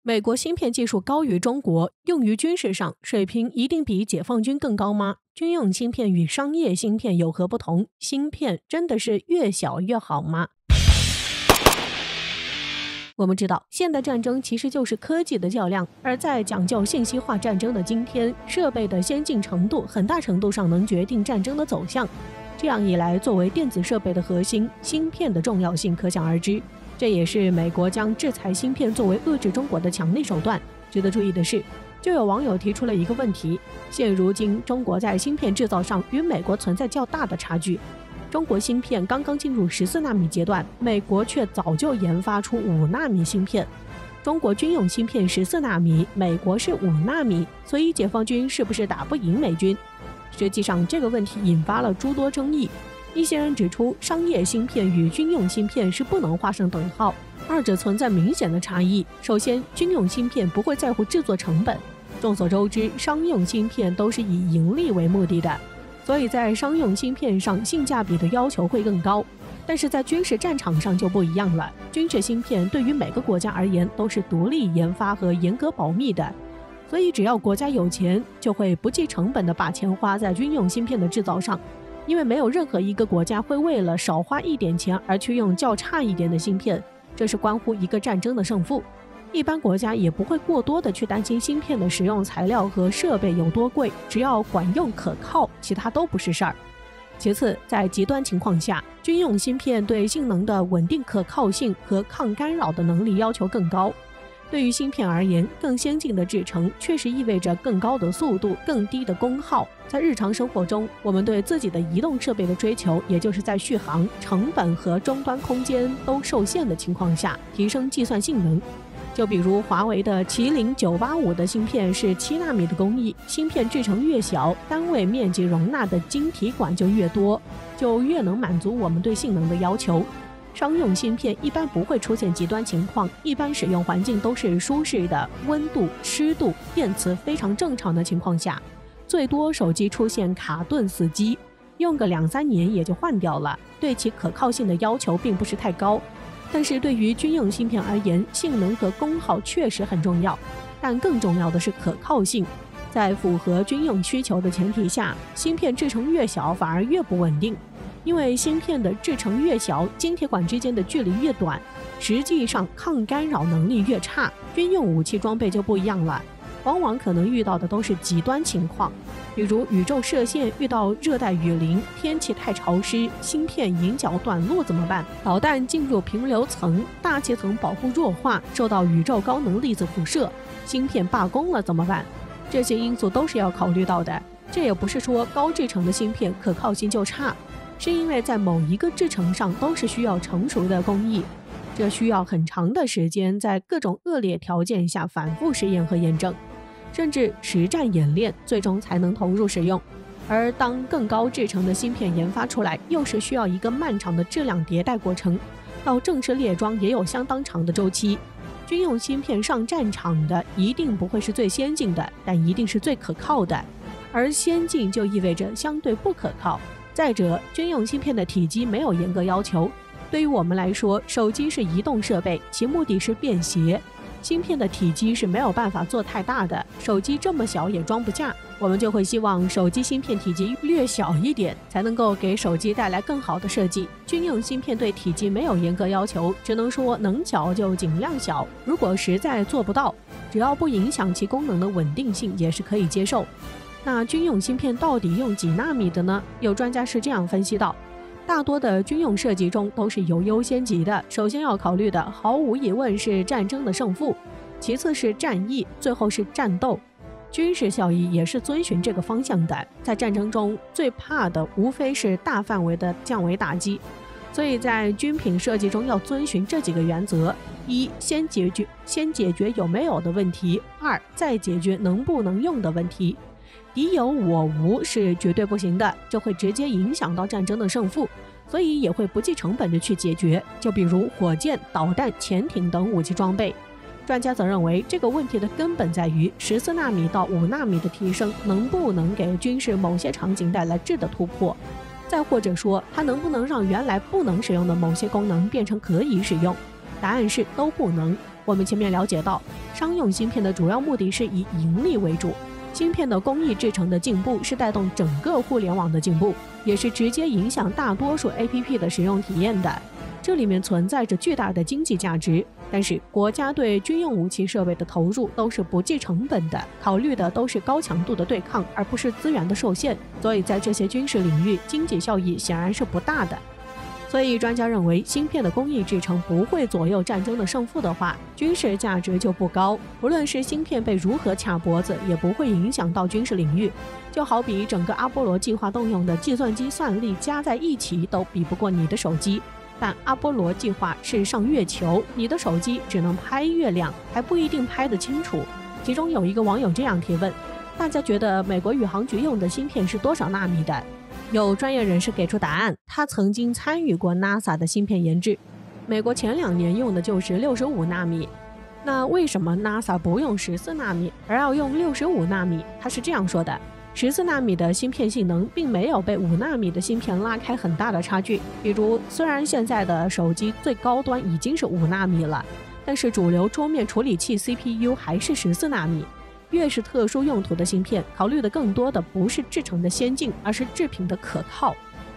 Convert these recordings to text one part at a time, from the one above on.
美国芯片技术高于中国，用于军事上水平一定比解放军更高吗？军用芯片与商业芯片有何不同？芯片真的是越小越好吗？我们知道，现代战争其实就是科技的较量，而在讲究信息化战争的今天，设备的先进程度很大程度上能决定战争的走向。这样一来，作为电子设备的核心，芯片的重要性可想而知。这也是美国将制裁芯片作为遏制中国的强力手段。值得注意的是，就有网友提出了一个问题：现如今，中国在芯片制造上与美国存在较大的差距。中国芯片刚刚进入14纳米阶段，美国却早就研发出5纳米芯片。中国军用芯片14纳米，美国是5纳米，所以解放军是不是打不赢美军？实际上，这个问题引发了诸多争议。一些人指出，商业芯片与军用芯片是不能画上等号，二者存在明显的差异。首先，军用芯片不会在乎制作成本。众所周知，商用芯片都是以盈利为目的的，所以在商用芯片上性价比的要求会更高。但是在军事战场上就不一样了，军事芯片对于每个国家而言都是独立研发和严格保密的，所以只要国家有钱，就会不计成本的把钱花在军用芯片的制造上。因为没有任何一个国家会为了少花一点钱而去用较差一点的芯片，这是关乎一个战争的胜负。一般国家也不会过多的去担心芯片的使用材料和设备有多贵，只要管用可靠，其他都不是事儿。其次，在极端情况下，军用芯片对性能的稳定可靠性和抗干扰的能力要求更高。对于芯片而言，更先进的制程确实意味着更高的速度、更低的功耗。在日常生活中，我们对自己的移动设备的追求，也就是在续航、成本和终端空间都受限的情况下，提升计算性能。就比如华为的麒麟985的芯片是7纳米的工艺，芯片制程越小，单位面积容纳的晶体管就越多，就越能满足我们对性能的要求。商用芯片一般不会出现极端情况，一般使用环境都是舒适的，温度、湿度、电磁非常正常的情况下，最多手机出现卡顿死机，用个2-3年也就换掉了，对其可靠性的要求并不是太高。但是对于军用芯片而言，性能和功耗确实很重要，但更重要的是可靠性。在符合军用需求的前提下，芯片制程越小反而越不稳定。因为芯片的制程越小，晶体管之间的距离越短，实际上抗干扰能力越差。军用武器装备就不一样了，往往可能遇到的都是极端情况，比如宇宙射线遇到热带雨林，天气太潮湿，芯片引脚短路怎么办？导弹进入平流层，大气层保护弱化，受到宇宙高能粒子辐射，芯片罢工了怎么办？这些因素都是要考虑到的。这也不是说高制程的芯片可靠性就差，是因为在某一个制程上都是需要成熟的工艺，这需要很长的时间在各种恶劣条件下反复试验和验证，甚至实战演练，最终才能投入使用。而当更高制程的芯片研发出来，又是需要一个漫长的质量迭代过程，到正式列装也有相当长的周期。军用芯片上战场的一定不会是最先进的，但一定是最可靠的，而先进就意味着相对不可靠。再者，军用芯片的体积没有严格要求。对于我们来说，手机是移动设备，其目的是便携，芯片的体积是没有办法做太大的，手机这么小也装不下，我们就会希望手机芯片体积略小一点，才能够给手机带来更好的设计。军用芯片对体积没有严格要求，只能说能小就尽量小，如果实在做不到，只要不影响其功能的稳定性，也是可以接受。那军用芯片到底用几纳米的呢？有专家是这样分析到，大多的军用设计中都是有优先级的，首先要考虑的毫无疑问是战争的胜负，其次是战役，最后是战斗。军事效益也是遵循这个方向的，在战争中最怕的无非是大范围的降维打击，所以在军品设计中要遵循这几个原则：一、先解决有没有的问题；二、再解决能不能用的问题。敌有我无是绝对不行的，这会直接影响到战争的胜负，所以也会不计成本的去解决。就比如火箭、导弹、潜艇等武器装备。专家则认为，这个问题的根本在于14纳米到5纳米的提升能不能给军事某些场景带来质的突破，再或者说它能不能让原来不能使用的某些功能变成可以使用。答案是都不能。我们前面了解到，商用芯片的主要目的是以盈利为主，芯片的工艺制成的进步是带动整个互联网的进步，也是直接影响大多数 APP 的使用体验的。这里面存在着巨大的经济价值，但是国家对军用武器设备的投入都是不计成本的，考虑的都是高强度的对抗，而不是资源的受限，所以在这些军事领域，经济效益显然是不大的。所以专家认为，芯片的工艺制成不会左右战争的胜负的话，军事价值就不高。无论是芯片被如何卡脖子，也不会影响到军事领域。就好比整个阿波罗计划动用的计算机算力加在一起都比不过你的手机。但阿波罗计划是上月球，你的手机只能拍月亮，还不一定拍得清楚。其中有一个网友这样提问：大家觉得美国宇航局用的芯片是多少纳米的？有专业人士给出答案，他曾经参与过 NASA 的芯片研制，美国前2年用的就是65纳米。那为什么 NASA 不用14纳米，而要用65纳米？他是这样说的：14纳米的芯片性能并没有被5纳米的芯片拉开很大的差距。比如，虽然现在的手机最高端已经是5纳米了，但是主流桌面处理器 CPU 还是14纳米。越是特殊用途的芯片，考虑的更多的不是制成的先进，而是制品的可靠。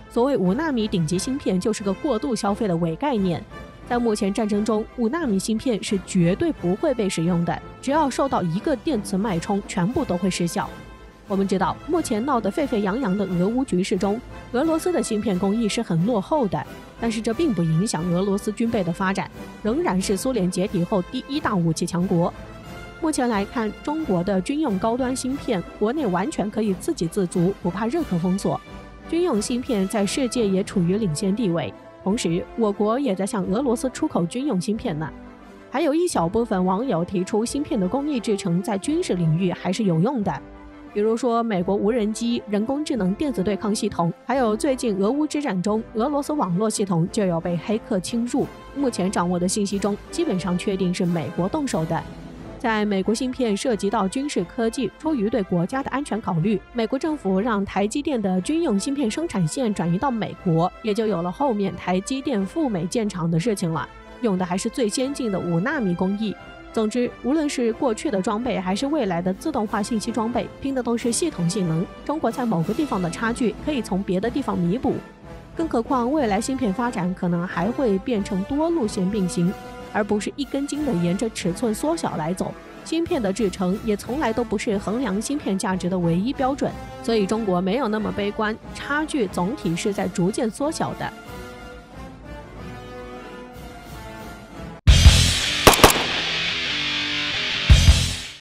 所谓5纳米顶级芯片就是个过度消费的伪概念。在目前战争中，5纳米芯片是绝对不会被使用的，只要受到一个电磁脉冲，全部都会失效。我们知道，目前闹得沸沸扬扬的俄乌局势中，俄罗斯的芯片工艺是很落后的，但是这并不影响俄罗斯军备的发展，仍然是苏联解体后第1大武器强国。目前来看，中国的军用高端芯片，国内完全可以自给自足，不怕任何封锁。军用芯片在世界也处于领先地位，同时我国也在向俄罗斯出口军用芯片呢。还有一小部分网友提出，芯片的工艺制成在军事领域还是有用的，比如说美国无人机、人工智能电子对抗系统，还有最近俄乌之战中，俄罗斯网络系统就有被黑客侵入。目前掌握的信息中，基本上确定是美国动手的。在美国芯片涉及到军事科技，出于对国家的安全考虑，美国政府让台积电的军用芯片生产线转移到美国，也就有了后面台积电赴美建厂的事情了，用的还是最先进的5纳米工艺。总之，无论是过去的装备还是未来的自动化信息装备，拼的都是系统性能。中国在某个地方的差距可以从别的地方弥补，更何况未来芯片发展可能还会变成多路线并行，而不是一根筋的沿着尺寸缩小来走。芯片的制成也从来都不是衡量芯片价值的唯一标准，所以中国没有那么悲观，差距总体是在逐渐缩小的。